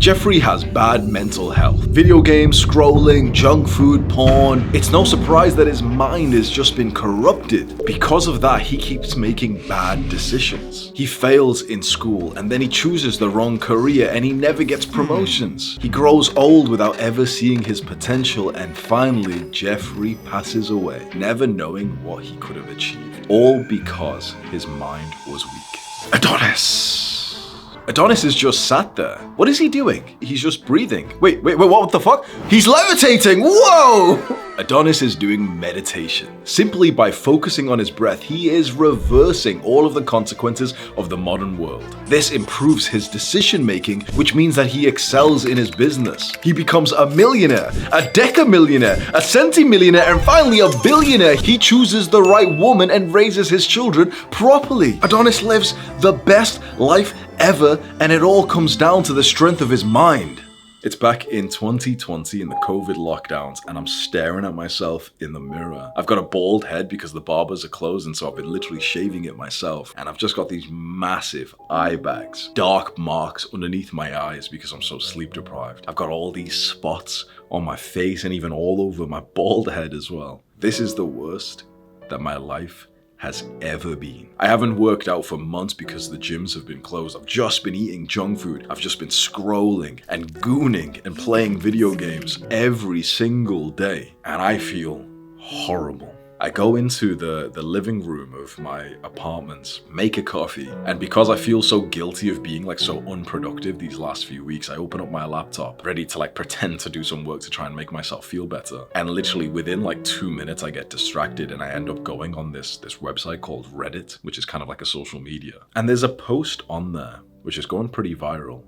Jeffrey has bad mental health. Video games, scrolling, junk food, porn. It's no surprise that his mind has just been corrupted. Because of that, he keeps making bad decisions. He fails in school and then he chooses the wrong career and he never gets promotions. He grows old without ever seeing his potential, and finally, Jeffrey passes away, never knowing what he could have achieved. All because his mind was weak. Adonis is just sat there. What is he doing? He's just breathing. Wait, what the fuck? He's levitating! Whoa! Adonis is doing meditation. Simply by focusing on his breath, he is reversing all of the consequences of the modern world. This improves his decision making, which means that he excels in his business. He becomes a millionaire, a decamillionaire, a centimillionaire, and finally a billionaire. He chooses the right woman and raises his children properly. Adonis lives the best life ever, and it all comes down to the strength of his mind. It's back in 2020 in the COVID lockdowns, and I'm staring at myself in the mirror. I've got a bald head because the barbers are closed, and so I've been literally shaving it myself. And I've just got these massive eye bags, dark marks underneath my eyes because I'm so sleep deprived. I've got all these spots on my face and even all over my bald head as well. This is the worst that my life has ever been. I haven't worked out for months because the gyms have been closed. I've just been eating junk food. I've just been scrolling and gooning and playing video games every single day. And I feel horrible. I go into the living room of my apartment, make a coffee, and because I feel so guilty of being like so unproductive these last few weeks, I open up my laptop, ready to like pretend to do some work to try and make myself feel better. And literally within like 2 minutes, I get distracted and I end up going on this website called Reddit, which is kind of like a social media. And there's a post on there, which is going pretty viral.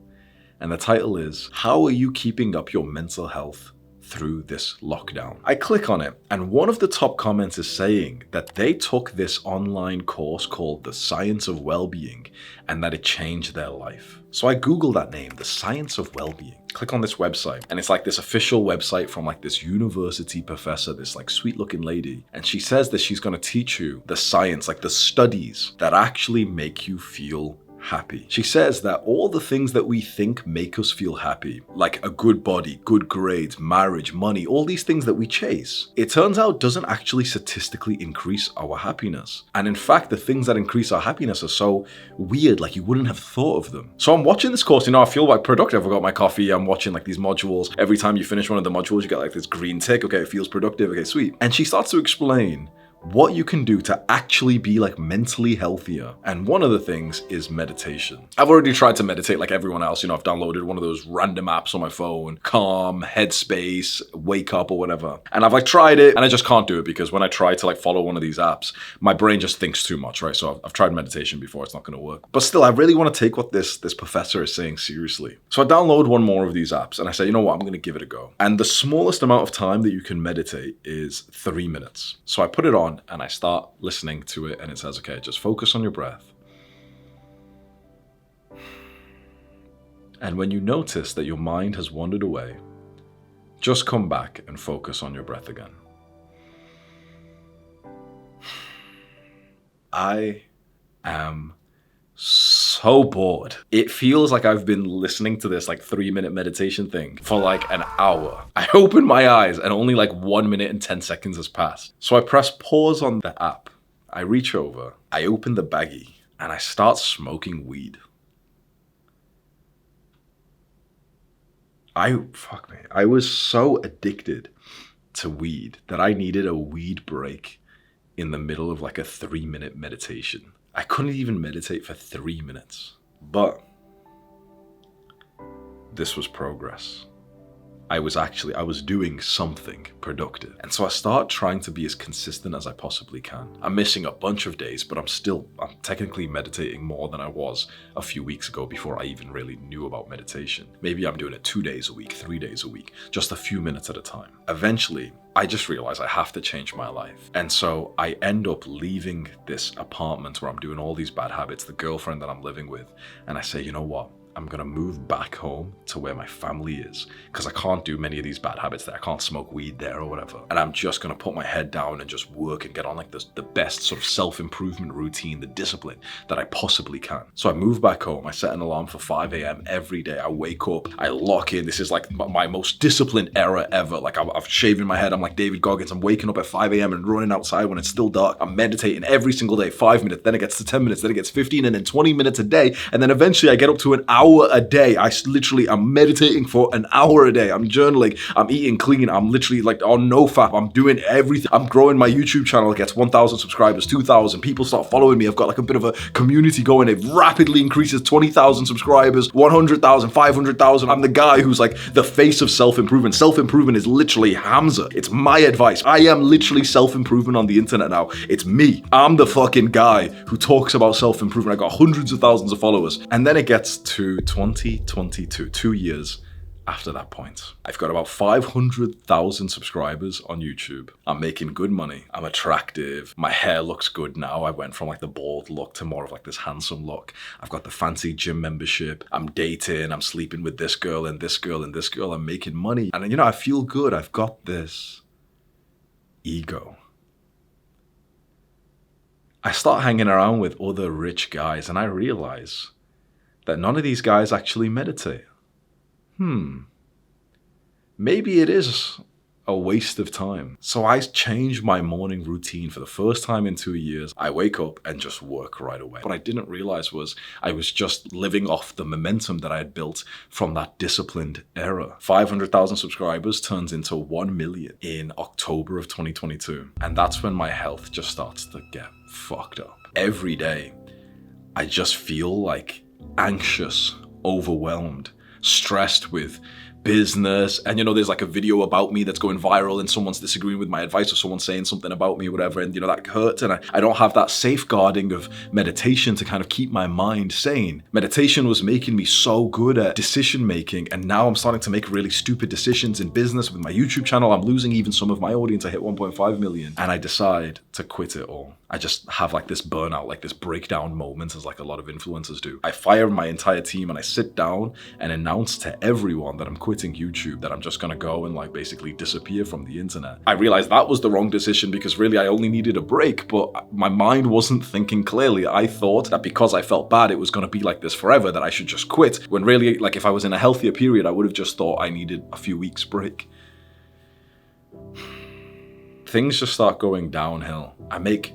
And the title is, "How are you keeping up your mental health through this lockdown?" I click on it, and one of the top comments is saying that they took this online course called The Science of Wellbeing and that it changed their life. So I Google that name, The Science of Wellbeing. Click on this website, and it's like this official website from like this university professor, this like sweet looking lady. And she says that she's gonna teach you the science, like the studies that actually make you feel happy. She says that all the things that we think make us feel happy, like a good body, good grades, marriage, money, all these things that we chase, it turns out doesn't actually statistically increase our happiness. And in fact, the things that increase our happiness are so weird, like you wouldn't have thought of them. So I'm watching this course, I feel like productive. I've got my coffee, I'm watching like these modules. Every time you finish one of the modules, you get like this green tick. Okay, it feels productive. Okay, sweet. And she starts to explain what you can do to actually be like mentally healthier. And one of the things is meditation. I've already tried to meditate like everyone else. I've downloaded one of those random apps on my phone, Calm, Headspace, Wake Up or whatever. And I've like tried it and I just can't do it because when I try to like follow one of these apps, my brain just thinks too much, right? So I've tried meditation before, it's not gonna work. But still, I really wanna take what this professor is saying seriously. So I download one more of these apps and I say, you know what, I'm gonna give it a go. And the smallest amount of time that you can meditate is 3 minutes. So I put it on and I start listening to it and it says, okay, just focus on your breath. And when you notice that your mind has wandered away, just come back and focus on your breath again. I am so bored. It feels like I've been listening to this like 3-minute meditation thing for like an hour. I open my eyes and only like 1 minute and 10 seconds has passed. So I press pause on the app. I reach over, I open the baggie and I start smoking weed. I was so addicted to weed that I needed a weed break in the middle of like a 3-minute meditation. I couldn't even meditate for 3 minutes, but this was progress. I was doing something productive. And so I start trying to be as consistent as I possibly can. I'm missing a bunch of days, but I'm technically meditating more than I was a few weeks ago before I even really knew about meditation. Maybe I'm doing it 2 days a week, 3 days a week, just a few minutes at a time. Eventually, I just realized I have to change my life. And so I end up leaving this apartment where I'm doing all these bad habits, the girlfriend that I'm living with, and I say, you know what? I'm gonna move back home to where my family is, because I can't do many of these bad habits there. I can't smoke weed there or whatever. And I'm just gonna put my head down and just work and get on like the best sort of self-improvement routine, the discipline that I possibly can. So I move back home. I set an alarm for 5 a.m. every day. I wake up, I lock in. This is like my most disciplined era ever. Like I've shaven my head. I'm like David Goggins. I'm waking up at 5 a.m. and running outside when it's still dark. I'm meditating every single day, 5 minutes. Then it gets to 10 minutes. Then it gets 15 and then 20 minutes a day. And then eventually I get up to an hour a day. I'm meditating for an hour a day. I'm journaling. I'm eating clean. I'm literally like on NoFap. I'm doing everything. I'm growing my YouTube channel. It gets 1,000 subscribers, 2,000. People start following me. I've got like a bit of a community going. It rapidly increases, 20,000 subscribers, 100,000, 500,000. I'm the guy who's like the face of self-improvement. Self-improvement is literally Hamza. It's my advice. I am literally self-improvement on the internet now. It's me. I'm the fucking guy who talks about self-improvement. I got hundreds of thousands of followers. And then it gets to 2022, 2 years after that point. I've got about 500,000 subscribers on YouTube. I'm making good money. I'm attractive. My hair looks good now. I went from like the bald look to more of like this handsome look. I've got the fancy gym membership. I'm dating. I'm sleeping with this girl and this girl and this girl. I'm making money. And you know, I feel good. I've got this ego. I start hanging around with other rich guys and I realize that none of these guys actually meditate. Maybe it is a waste of time. So I changed my morning routine for the first time in 2 years. I wake up and just work right away. What I didn't realize was I was just living off the momentum that I had built from that disciplined era. 500,000 subscribers turns into 1 million in October of 2022. And that's when my health just starts to get fucked up. Every day, I just feel like anxious, overwhelmed, stressed with business. And you know, there's like a video about me that's going viral and someone's disagreeing with my advice or someone's saying something about me or whatever, and you know, that hurts. And I don't have that safeguarding of meditation to kind of keep my mind sane. Meditation was making me so good at decision making, and now I'm starting to make really stupid decisions in business with my YouTube channel. I'm losing even some of my audience. I hit 1.5 million and I decide to quit it all. I just have like this burnout, like this breakdown moment, as like a lot of influencers do. I fire my entire team and I sit down and announce to everyone that I'm quitting YouTube, that I'm just gonna go and like basically disappear from the internet. I realized that was the wrong decision because really I only needed a break, but my mind wasn't thinking clearly. I thought that because I felt bad, it was gonna be like this forever, that I should just quit. When really, like if I was in a healthier period, I would have just thought I needed a few weeks break. Things just start going downhill. I make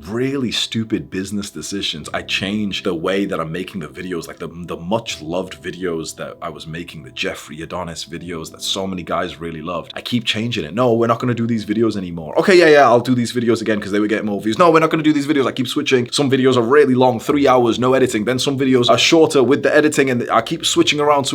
really stupid business decisions. I changed the way that I'm making the videos, like the much loved videos that I was making, the Jeffrey Adonis videos that so many guys really loved. I keep changing it. No, we're not going to do these videos anymore. Okay, yeah, I'll do these videos again because they would get more views. No, we're not going to do these videos. I keep switching. Some videos are really long, 3 hours, no editing. Then some videos are shorter with the editing, and I keep switching around,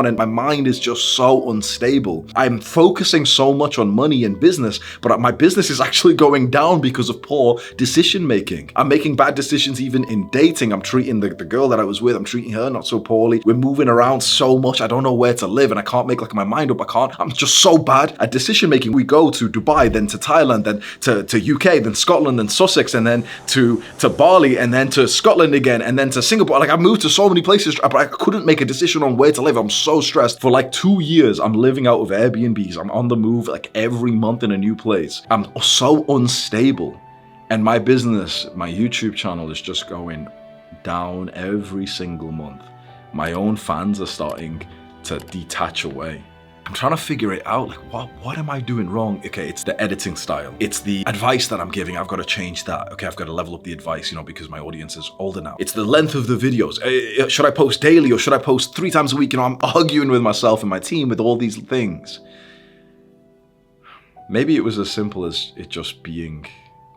and my mind is just so unstable. I'm focusing so much on money and business, but my business is actually going down because of poor decision making. I'm making bad decisions even in dating. I'm treating the girl that I was with, I'm treating her not so poorly. We're moving around so much. I don't know where to live and I can't make like my mind up. I'm just so bad at decision making. We go to Dubai, then to Thailand, then to UK, then Scotland, then Sussex, and then to Bali, and then to Scotland again, and then to Singapore. Like I moved to so many places, but I couldn't make a decision on where to live. I'm so stressed. For like 2 years, I'm living out of Airbnbs. I'm on the move like every month in a new place. I'm so unstable. And my business, my YouTube channel is just going down every single month. My own fans are starting to detach away. I'm trying to figure it out, like what am I doing wrong? Okay, it's the editing style. It's the advice that I'm giving, I've got to change that. Okay, I've got to level up the advice, you know, because my audience is older now. It's the length of the videos. Should I post daily or should I post 3 times a week? You know, I'm arguing with myself and my team with all these things. Maybe it was as simple as it just being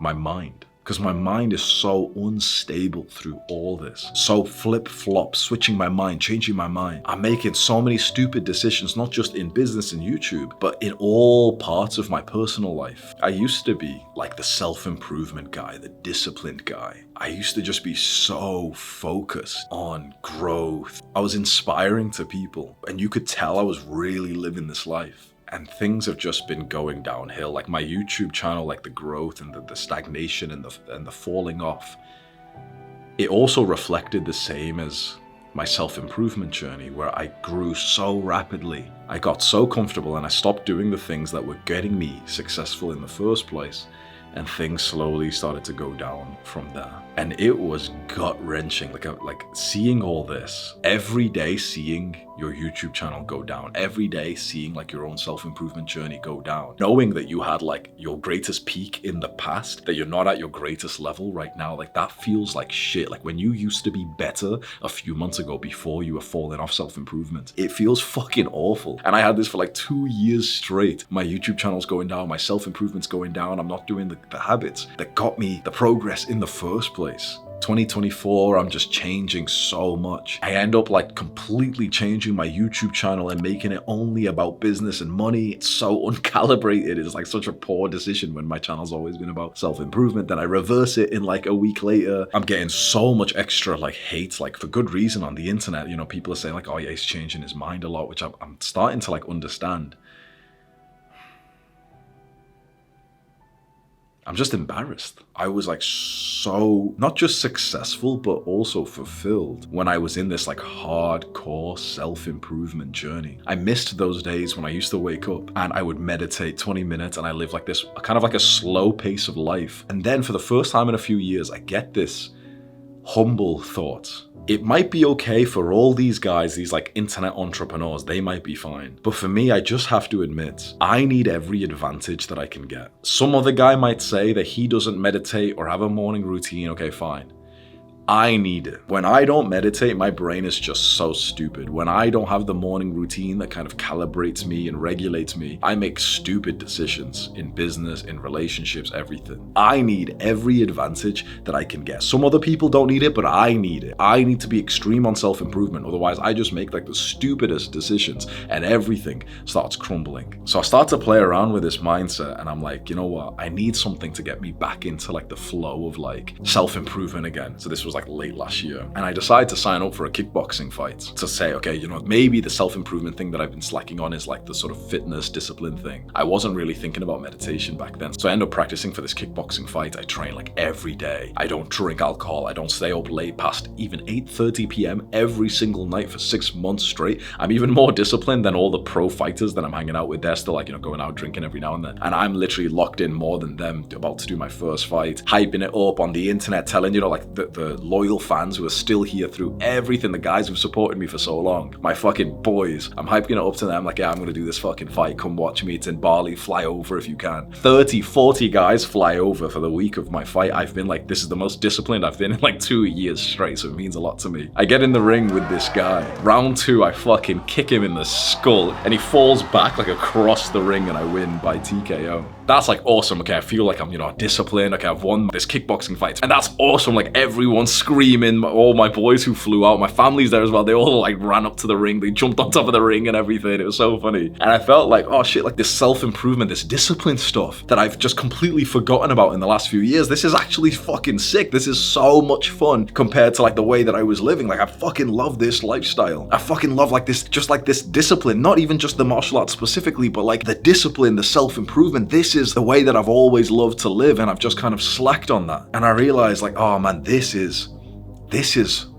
my mind, because my mind is so unstable through all this. So flip-flop, switching my mind, changing my mind. I'm making so many stupid decisions, not just in business and YouTube, but in all parts of my personal life. I used to be like the self-improvement guy, the disciplined guy. I used to just be so focused on growth. I was inspiring to people, and you could tell I was really living this life. And things have just been going downhill. Like my YouTube channel, like the growth and the stagnation and the falling off. It also reflected the same as my self-improvement journey where I grew so rapidly. I got so comfortable and I stopped doing the things that were getting me successful in the first place. And things slowly started to go down from there. And it was gut-wrenching, like seeing all this, every day seeing your YouTube channel go down, every day seeing like your own self-improvement journey go down, knowing that you had like your greatest peak in the past, that you're not at your greatest level right now, like that feels like shit. Like when you used to be better a few months ago before you were falling off self-improvement, it feels fucking awful. And I had this for like 2 years straight. My YouTube channel's going down, my self-improvement's going down, I'm not doing the habits that got me the progress in the first place. 2024, I'm just changing so much. I end up like completely changing my YouTube channel and making it only about business and money. It's so uncalibrated. It's like such a poor decision when my channel's always been about self-improvement. Then I reverse it in like a week later. I'm getting so much extra like hate, like for good reason on the internet. You know, people are saying like, oh yeah, he's changing his mind a lot, which I'm starting to like understand. I'm just embarrassed. I was like so, not just successful, but also fulfilled when I was in this like hardcore self-improvement journey. I missed those days when I used to wake up and I would meditate 20 minutes and I live like this, kind of like a slow pace of life. And then for the first time in a few years, I get this humble thought. It might be okay for all these guys, these like internet entrepreneurs, they might be fine. But for me, I just have to admit, I need every advantage that I can get. Some other guy might say that he doesn't meditate or have a morning routine, okay, fine. I need it. When I don't meditate, my brain is just so stupid. When I don't have the morning routine that kind of calibrates me and regulates me, I make stupid decisions in business, in relationships, everything. I need every advantage that I can get. Some other people don't need it, but I need it. I need to be extreme on self-improvement. Otherwise, I just make like the stupidest decisions and everything starts crumbling. So I start to play around with this mindset and I'm like, you know what? I need something to get me back into like the flow of like self-improvement again. So this was like late last year. And I decided to sign up for a kickboxing fight to say, okay, you know, maybe the self-improvement thing that I've been slacking on is like the sort of fitness discipline thing. I wasn't really thinking about meditation back then. So I ended up practicing for this kickboxing fight. I train like every day. I don't drink alcohol. I don't stay up late past even 8:30 p.m. every single night for 6 months straight. I'm even more disciplined than all the pro fighters that I'm hanging out with. They're still like, you know, going out drinking every now and then. And I'm literally locked in more than them, about to do my first fight, hyping it up on the internet, telling, you know, like the loyal fans who are still here through everything, the guys who've supported me for so long, my fucking boys, I'm hyping it up to them like, yeah, I'm gonna do this fucking fight, come watch me, it's in Bali, fly over if you can. 30, 40 guys fly over for the week of my fight. I've been like, this is the most disciplined I've been in like 2 years straight, so it means a lot to me. I get in the ring with this guy. Round 2, I fucking kick him in the skull and he falls back like across the ring and I win by TKO. That's like awesome. Okay, I feel like I'm, you know, disciplined. Okay, I've won this kickboxing fight. And that's awesome. Like everyone's screaming. All my boys who flew out, my family's there as well. They all like ran up to the ring. They jumped on top of the ring and everything. It was so funny. And I felt like, oh shit, like this self-improvement, this discipline stuff that I've just completely forgotten about in the last few years. This is actually fucking sick. This is so much fun compared to like the way that I was living. Like I fucking love this lifestyle. I fucking love like this, just like this discipline, not even just the martial arts specifically, but like the discipline, the self-improvement. This is the way that I've always loved to live, and I've just kind of slacked on that. And I realized like, oh man, this is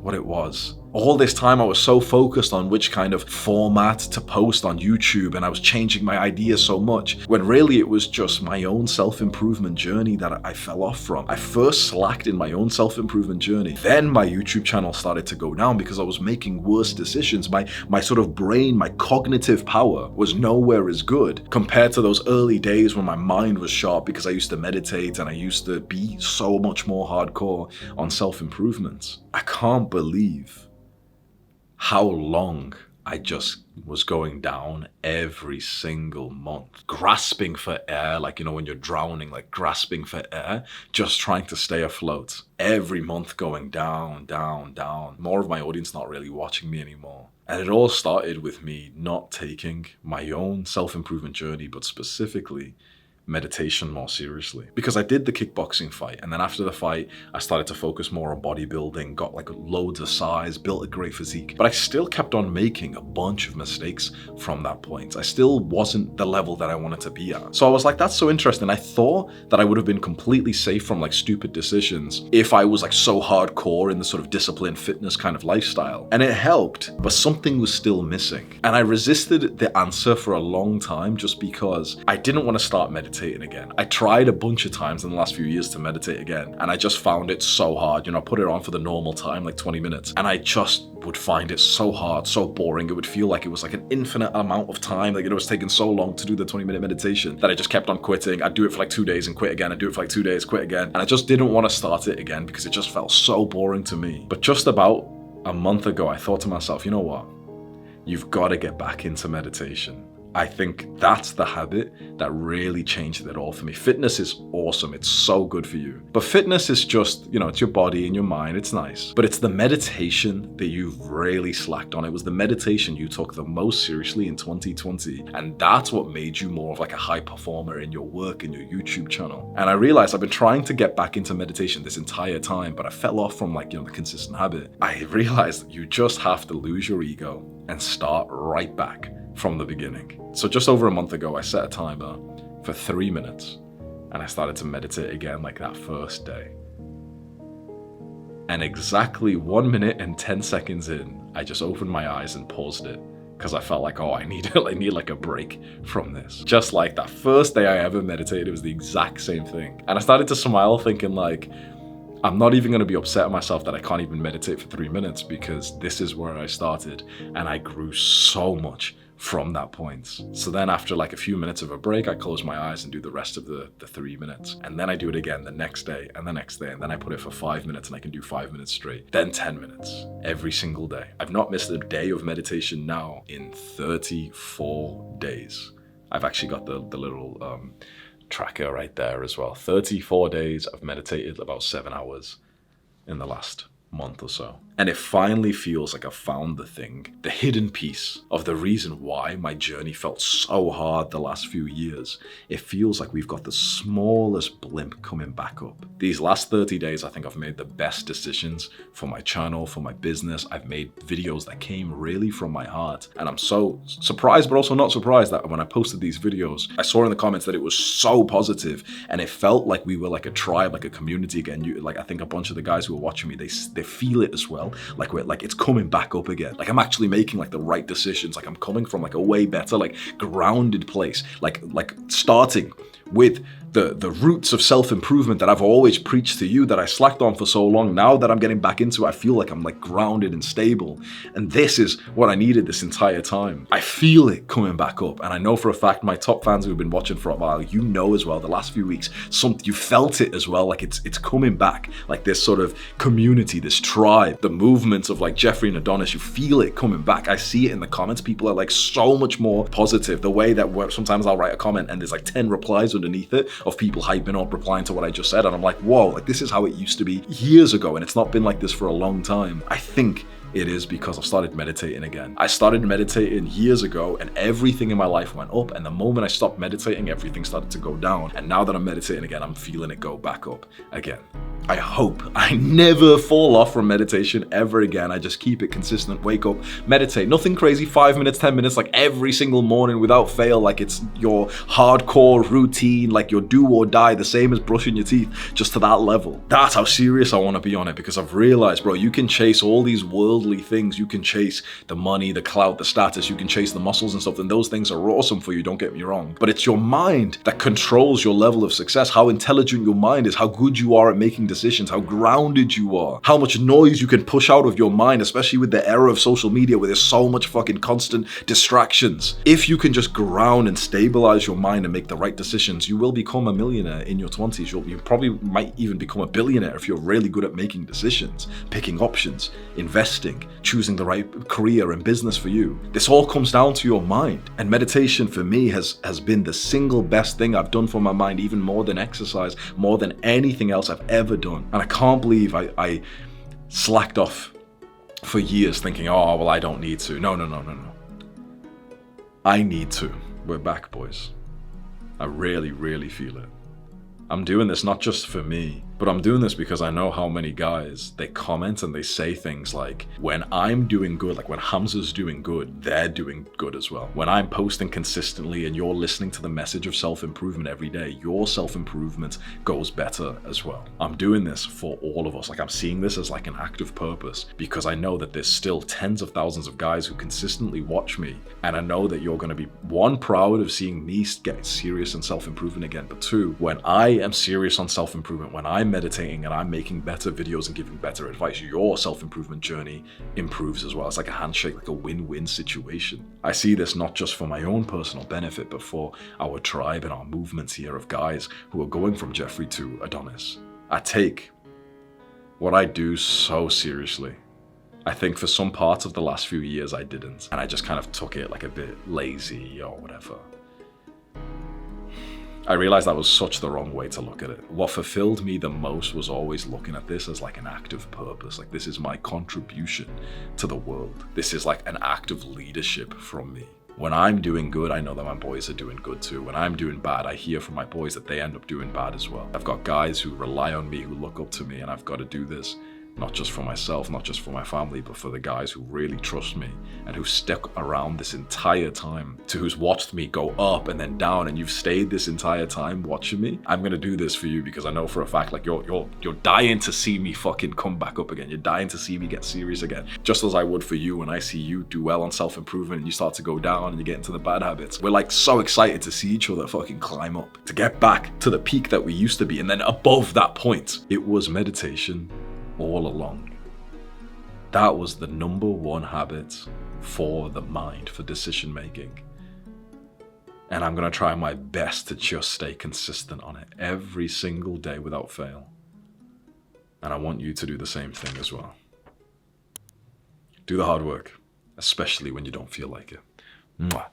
what it was. All this time I was so focused on which kind of format to post on YouTube, and I was changing my ideas so much, when really it was just my own self-improvement journey that I fell off from. I first slacked in my own self-improvement journey. Then my YouTube channel started to go down because I was making worse decisions. My sort of brain, my cognitive power was nowhere as good compared to those early days when my mind was sharp because I used to meditate and I used to be so much more hardcore on self-improvement. I can't believe how long I just was going down every single month, grasping for air, like, you know, when you're drowning, like grasping for air, just trying to stay afloat. Every month going down, down, down. More of my audience not really watching me anymore. And it all started with me not taking my own self-improvement journey, but specifically meditation more seriously, because I did the kickboxing fight, and then after the fight I started to focus more on bodybuilding, got like loads of size, built a great physique, but I still kept on making a bunch of mistakes from that point. I still wasn't the level that I wanted to be at. So I was like, that's so interesting. I thought that I would have been completely safe from like stupid decisions if I was like so hardcore in the sort of disciplined fitness kind of lifestyle, and it helped, but something was still missing. And I resisted the answer for a long time just because I didn't want to start meditating again. I tried a bunch of times in the last few years to meditate again, and I just found it so hard. I put it on for the normal time, like 20 minutes, and I just would find it so hard, so boring. It would feel like it was like an infinite amount of time, like it was taking so long to do the 20-minute meditation that I just kept on quitting. I'd do it for like 2 days and quit again. I'd do it for like 2 days, quit again. And I just didn't want to start it again because it just felt so boring to me. But just about a month ago, I thought to myself, you know what? You've got to get back into meditation. I think that's the habit that really changed it all for me. Fitness is awesome. It's so good for you. But fitness is just, it's your body and your mind. It's nice. But it's the meditation that you've really slacked on. It was the meditation you took the most seriously in 2020. And that's what made you more of like a high performer in your work and your YouTube channel. And I realized I've been trying to get back into meditation this entire time, but I fell off from the consistent habit. I realized that you just have to lose your ego and start right back from the beginning. So just over a month ago, I set a timer for 3 minutes and I started to meditate again like that first day. And exactly 1 minute and 10 seconds in, I just opened my eyes and paused it because I felt like, I need like a break from this. Just like that first day I ever meditated, it was the exact same thing. And I started to smile thinking like, I'm not even going to be upset at myself that I can't even meditate for 3 minutes because this is where I started and I grew so much from that point. So then after like a few minutes of a break, I close my eyes and do the rest of the 3 minutes. And then I do it again the next day and the next day. And then I put it for 5 minutes and I can do 5 minutes straight. Then 10 minutes every single day. I've not missed a day of meditation now in 34 days. I've actually got the little tracker right there as well. 34 days I've meditated about 7 hours in the last month or so. And it finally feels like I found the thing, the hidden piece of the reason why my journey felt so hard the last few years. It feels like we've got the smallest blimp coming back up. These last 30 days, I think I've made the best decisions for my channel, for my business. I've made videos that came really from my heart. And I'm so surprised, but also not surprised that when I posted these videos, I saw in the comments that it was so positive and it felt like we were like a tribe, like a community again. I think a bunch of the guys who were watching me, they feel it as well. Like it's coming back up again. Like I'm actually making like the right decisions. Like I'm coming from like a way better, like grounded place. Like starting with the roots of self-improvement that I've always preached to you that I slacked on for so long. Now that I'm getting back into it, I feel like I'm like grounded and stable. And this is what I needed this entire time. I feel it coming back up. And I know for a fact, my top fans who've been watching for a while, you know as well, the last few weeks, you felt it as well. Like it's coming back, like this sort of community, this tribe, the movements of like Jeffrey and Adonis, you feel it coming back. I see it in the comments. People are like so much more positive. The way that sometimes I'll write a comment and there's like 10 replies underneath it of people hyping up, replying to what I just said. And I'm like, whoa, like this is how it used to be years ago. And it's not been like this for a long time. I think it is because I've started meditating again. I started meditating years ago and everything in my life went up. And the moment I stopped meditating, everything started to go down. And now that I'm meditating again, I'm feeling it go back up again. I hope I never fall off from meditation ever again. I just keep it consistent, wake up, meditate, nothing crazy, 5 minutes, 10 minutes, like every single morning without fail, like it's your hardcore routine, like your do or die, the same as brushing your teeth, just to that level. That's how serious I want to be on it because I've realized, bro, you can chase all these worldly things. You can chase the money, the clout, the status, you can chase the muscles and stuff, and those things are awesome for you, don't get me wrong. But it's your mind that controls your level of success, how intelligent your mind is, how good you are at making decisions, how grounded you are, how much noise you can push out of your mind, especially with the era of social media where there's so much fucking constant distractions. If you can just ground and stabilize your mind and make the right decisions, you will become a millionaire in your 20s. You probably might even become a billionaire if you're really good at making decisions, picking options, investing, choosing the right career and business for you. This all comes down to your mind. And meditation for me has been the single best thing I've done for my mind, even more than exercise, more than anything else I've ever done. And I can't believe I slacked off for years thinking, oh, well, I don't need to. No. I need to. We're back, boys. I really, really feel it. I'm doing this not just for me, but I'm doing this because I know how many guys, they comment and they say things like, when I'm doing good, like when Hamza's doing good, they're doing good as well. When I'm posting consistently and you're listening to the message of self-improvement every day, your self-improvement goes better as well. I'm doing this for all of us. Like I'm seeing this as like an act of purpose because I know that there's still tens of thousands of guys who consistently watch me. And I know that you're going to be, one, proud of seeing me get serious in self-improvement again, but two, when I am serious on self-improvement, when I'm meditating and I'm making better videos and giving better advice, your self-improvement journey improves as well. It's like a handshake, like a win-win situation. I see this not just for my own personal benefit, but for our tribe and our movements here of guys who are going from Jeffrey to Adonis. I take what I do so seriously. I think for some parts of the last few years I didn't, and I just kind of took it like a bit lazy or whatever. I realized that was such the wrong way to look at it. What fulfilled me the most was always looking at this as like an act of purpose. Like this is my contribution to the world. This is like an act of leadership from me. When I'm doing good, I know that my boys are doing good too. When I'm doing bad, I hear from my boys that they end up doing bad as well. I've got guys who rely on me, who look up to me, and I've got to do this not just for myself, not just for my family, but for the guys who really trust me and who stuck around this entire time, to who's watched me go up and then down, and you've stayed this entire time watching me. I'm gonna do this for you because I know for a fact, like you're dying to see me fucking come back up again. You're dying to see me get serious again, just as I would for you when I see you do well on self-improvement and you start to go down and you get into the bad habits. We're like so excited to see each other fucking climb up, to get back to the peak that we used to be, and then above that point. It was meditation all along. That was the number one habit for the mind, for decision making. And I'm gonna try my best to just stay consistent on it every single day without fail. And I want you to do the same thing as well. Do the hard work, especially when you don't feel like it. Mwah.